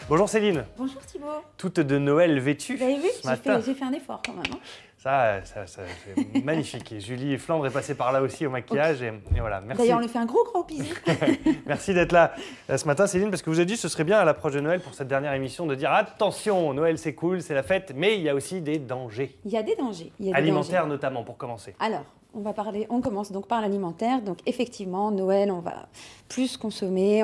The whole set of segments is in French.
Bonjour Céline. Bonjour Thibaut. Toute de Noël vêtue. Vous avez vu, ce matin. j'ai fait un effort quand même. Hein. Ça c'est magnifique. Et Julie Flandre est passée par là aussi au maquillage. Okay. Et voilà, merci. D'ailleurs, on lui fait un gros bisou. Merci d'être là ce matin, Céline, parce que vous avez dit que ce serait bien à l'approche de Noël pour cette dernière émission de dire attention, Noël c'est cool, c'est la fête, mais il y a aussi des dangers. Il y a des dangers. Alimentaires notamment, pour commencer. Alors, on commence donc par l'alimentaire. Donc effectivement, Noël, on va plus consommer,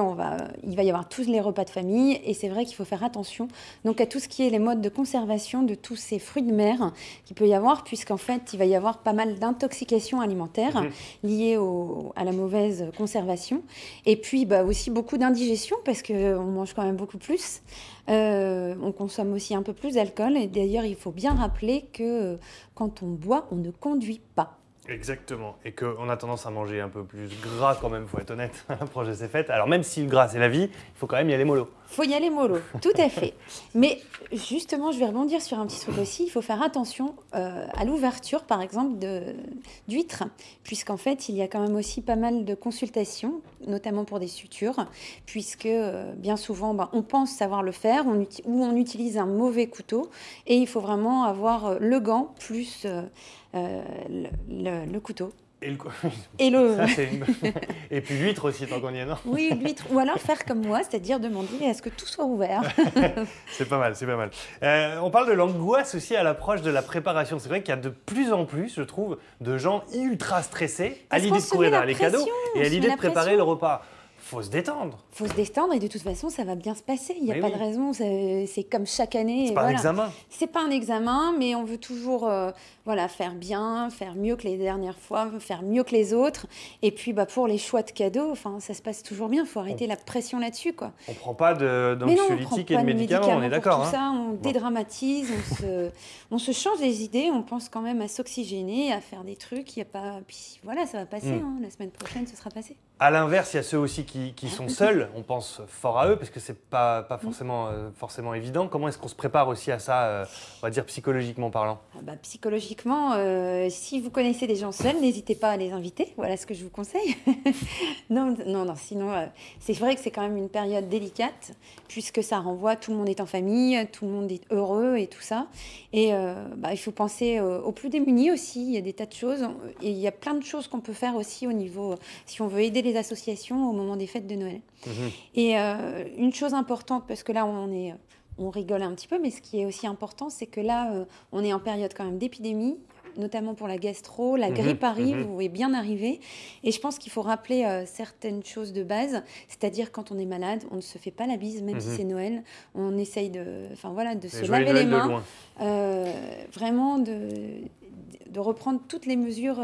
il va y avoir tous les repas de famille et c'est vrai qu'il faut faire attention donc à tout ce qui est les modes de conservation de tous ces fruits de mer qu'il peut y avoir, puisqu'en fait, il va y avoir pas mal d'intoxications alimentaires liées à la mauvaise conservation et puis aussi beaucoup d'indigestion parce qu'on mange quand même beaucoup plus. On consomme aussi un peu plus d'alcool et d'ailleurs, il faut bien rappeler que quand on boit, on ne conduit pas. Exactement, et qu'on a tendance à manger un peu plus gras quand même, faut être honnête, à l'approche de ces fêtes. Alors même si le gras c'est la vie, il faut quand même y aller mollo. Il faut y aller mollo, tout à fait. Mais justement, je vais rebondir sur un petit truc aussi, il faut faire attention à l'ouverture par exemple d'huîtres, puisqu'en fait il y a quand même aussi pas mal de consultations, notamment pour des sutures, puisque bien souvent on pense savoir le faire, ou on utilise un mauvais couteau, et il faut vraiment avoir le gant plus... le couteau. Et puis l'huître aussi, tant qu'on y est, non? Oui, l'huître. Ou alors faire comme moi, c'est-à-dire demander à ce que tout soit ouvert. C'est pas mal, c'est pas mal. On parle de l'angoisse aussi à l'approche de la préparation. C'est vrai qu'il y a de plus en plus, je trouve, de gens ultra stressés à l'idée de courir vers les cadeaux et à l'idée de préparer le repas. Faut se détendre. Faut se détendre et de toute façon, ça va bien se passer. Il n'y a pas de raison. C'est comme chaque année. C'est pas un examen. C'est pas un examen, mais on veut toujours faire bien, faire mieux que les dernières fois, faire mieux que les autres. Et puis pour les choix de cadeaux, ça se passe toujours bien. Il faut arrêter la pression là-dessus, quoi. On prend pas d'anxiolytiques et de médicaments, on est d'accord. Tout ça, on dédramatise, on se change les idées, on pense quand même à s'oxygéner, à faire des trucs. Il y a pas. Puis voilà, ça va passer. La semaine prochaine, ce sera passé. À l'inverse, il y a ceux aussi qui sont seuls. On pense fort à eux parce que c'est pas forcément évident. Comment est-ce qu'on se prépare aussi à ça, on va dire psychologiquement parlant? Psychologiquement, si vous connaissez des gens seuls, n'hésitez pas à les inviter. Voilà ce que je vous conseille. Non, sinon, c'est vrai que c'est quand même une période délicate puisque ça renvoie, tout le monde est en famille, tout le monde est heureux et tout ça. Et il faut penser aux plus démunis aussi. Il y a des tas de choses et il y a plein de choses qu'on peut faire aussi au niveau, si on veut aider les associations au moment des fêtes de Noël. Et une chose importante, parce que là on rigole un petit peu, mais ce qui est aussi important, c'est que là on est en période quand même d'épidémie, notamment pour la gastro, la grippe arrive ou est bien arrivée, et je pense qu'il faut rappeler certaines choses de base, c'est-à-dire quand on est malade, on ne se fait pas la bise, même si c'est Noël, on essaye de se laver les mains, vraiment de reprendre toutes les mesures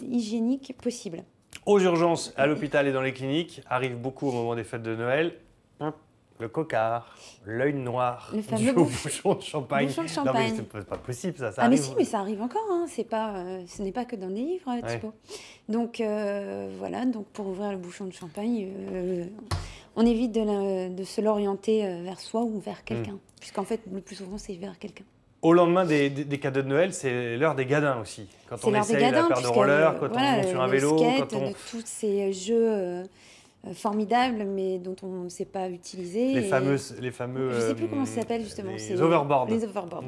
hygiéniques possibles. Aux urgences, à l'hôpital et dans les cliniques, arrive beaucoup au moment des fêtes de Noël. Le cocard, l'œil noir, le fameux bouchon de champagne. Bouchon de champagne. Non, mais c'est pas possible, ça arrive. Mais si, mais ça arrive encore. Hein. Ce n'est pas que dans des livres, Thibaut. Donc donc pour ouvrir le bouchon de champagne, on évite de se l'orienter vers soi ou vers quelqu'un, puisqu'en fait, le plus souvent, c'est vers quelqu'un. Au lendemain des cadeaux de Noël, c'est l'heure des gadins aussi. Quand on essaye la paire de rollers, quand on monte sur un vélo, skate, de tous ces jeux formidables, mais dont on ne sait pas utiliser. Les fameux. Je ne sais plus comment ça s'appelle justement. Les overboards. Les overboards,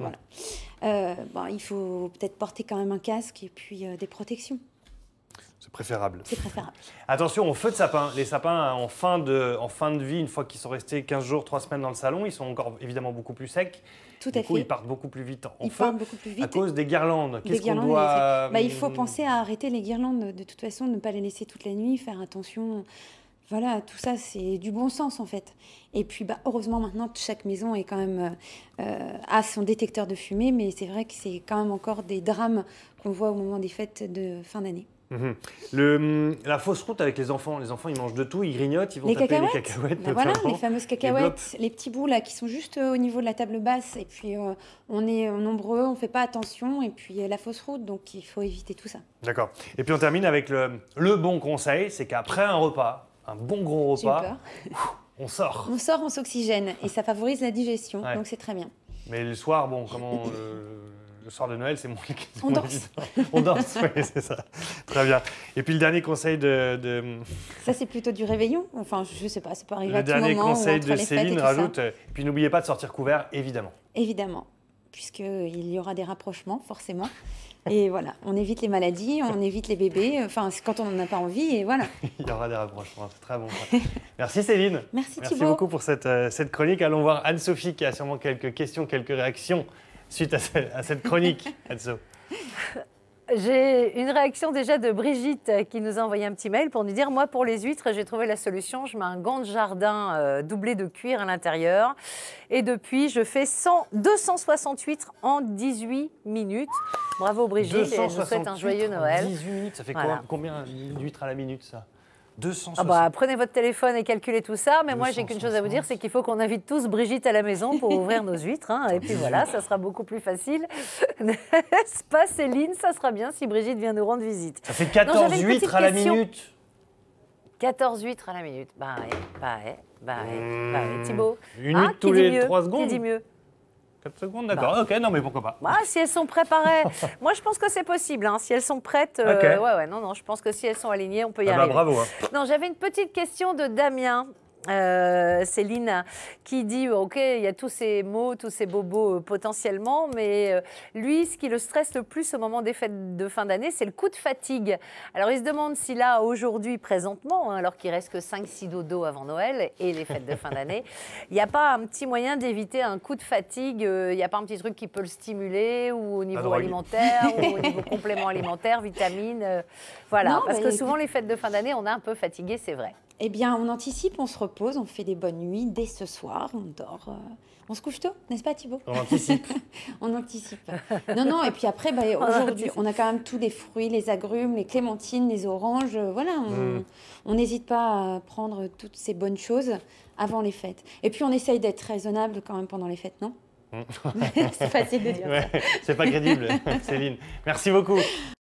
voilà. Il faut peut-être porter quand même un casque et puis des protections. C'est préférable. C'est préférable. Attention aux feux de sapin. Les sapins en fin de vie, une fois qu'ils sont restés 15 jours, 3 semaines dans le salon, ils sont encore évidemment beaucoup plus secs. Tout à fait. Ils partent beaucoup plus vite en feu. Partent beaucoup plus vite. À cause des guirlandes. Qu'est-ce qu'on doit... Il faut penser à arrêter les guirlandes. De toute façon, ne pas les laisser toute la nuit, faire attention. Voilà, tout ça, c'est du bon sens en fait. Et puis, heureusement, maintenant, chaque maison est quand même a son détecteur de fumée, mais c'est vrai que c'est quand même encore des drames qu'on voit au moment des fêtes de fin d'année. La fausse route avec les enfants, ils mangent de tout, ils grignotent, ils vont taper les cacahuètes. Voilà, les fameuses cacahuètes, les petits bouts là qui sont juste au niveau de la table basse, et puis on est nombreux, on ne fait pas attention, et puis la fausse route, donc il faut éviter tout ça. D'accord. Et puis on termine avec le bon conseil, c'est qu'après un repas, un bon gros repas, on sort. On sort, on s'oxygène, et ça favorise la digestion, donc c'est très bien. Mais le soir, bon, comment le soir de Noël, c'est moins On danse. On danse, oui, c'est ça. Très bien. Et puis le dernier conseil Ça, c'est plutôt du réveillon. Enfin, je ne sais pas, ça peut arriver à tout moment. Le dernier conseil entre de les fêtes Céline et rajoute, et puis n'oubliez pas de sortir couvert, évidemment. Évidemment, puisqu'il y aura des rapprochements, forcément. Et voilà, on évite les maladies, on évite les bébés, enfin, c'est quand on n'en a pas envie, et voilà. Il y aura des rapprochements, c'est très bon. Merci Céline. Merci Thibaut. Merci beaucoup pour cette chronique. Allons voir Anne-Sophie qui a sûrement quelques questions, quelques réactions suite à cette chronique. Anne-Sophie. J'ai une réaction déjà de Brigitte qui nous a envoyé un petit mail pour nous dire « Moi, pour les huîtres, j'ai trouvé la solution. Je mets un gant de jardin doublé de cuir à l'intérieur. Et depuis, je fais 260 huîtres en 18 minutes. » Bravo Brigitte et je vous souhaite un joyeux Noël. 18 minutes, ça fait combien d'huîtres à la minute ça? 260. Ah bah, prenez votre téléphone et calculez tout ça. Mais moi, j'ai qu'une chose à vous dire, c'est qu'il faut qu'on invite tous Brigitte à la maison pour ouvrir nos huîtres. Hein, et puis voilà, ça sera beaucoup plus facile. N'est-ce pas, Céline? Ça sera bien si Brigitte vient nous rendre visite. Ça fait 14 huîtres à la minute. 14 huîtres à la minute. Bah ouais. Thibaut. Une huître tous les 3 secondes. Qui dit mieux? 4 secondes, d'accord. Ok, non, mais pourquoi pas. Bah, si elles sont préparées. Moi, je pense que c'est possible. Hein. Si elles sont prêtes, non, je pense que si elles sont alignées, on peut y arriver. Bravo. Hein. Non, j'avais une petite question de Damien. Céline qui dit ok, il y a tous ces mots, tous ces bobos potentiellement, mais lui, ce qui le stresse le plus au moment des fêtes de fin d'année, c'est le coup de fatigue. Alors il se demande si là, aujourd'hui, présentement, hein, alors qu'il reste que 5-6 dodo avant Noël et les fêtes de fin d'année, il n'y a pas un petit moyen d'éviter un coup de fatigue, il n'y a pas un petit truc qui peut le stimuler, ou au niveau alimentaire, ou au niveau complément alimentaire, vitamines, voilà, non, parce que souvent les fêtes de fin d'année, on est un peu fatigué, c'est vrai. Eh bien, on anticipe, on se repose, on fait des bonnes nuits dès ce soir, on dort. On se couche tôt, n'est-ce pas Thibaut? On anticipe. On anticipe. Non, et puis après, aujourd'hui, on a quand même tous les fruits, les agrumes, les clémentines, les oranges. Voilà, on n'hésite pas à prendre toutes ces bonnes choses avant les fêtes. Et puis, on essaye d'être raisonnable quand même pendant les fêtes, non? C'est facile de dire ça. C'est pas crédible, Céline. Merci beaucoup.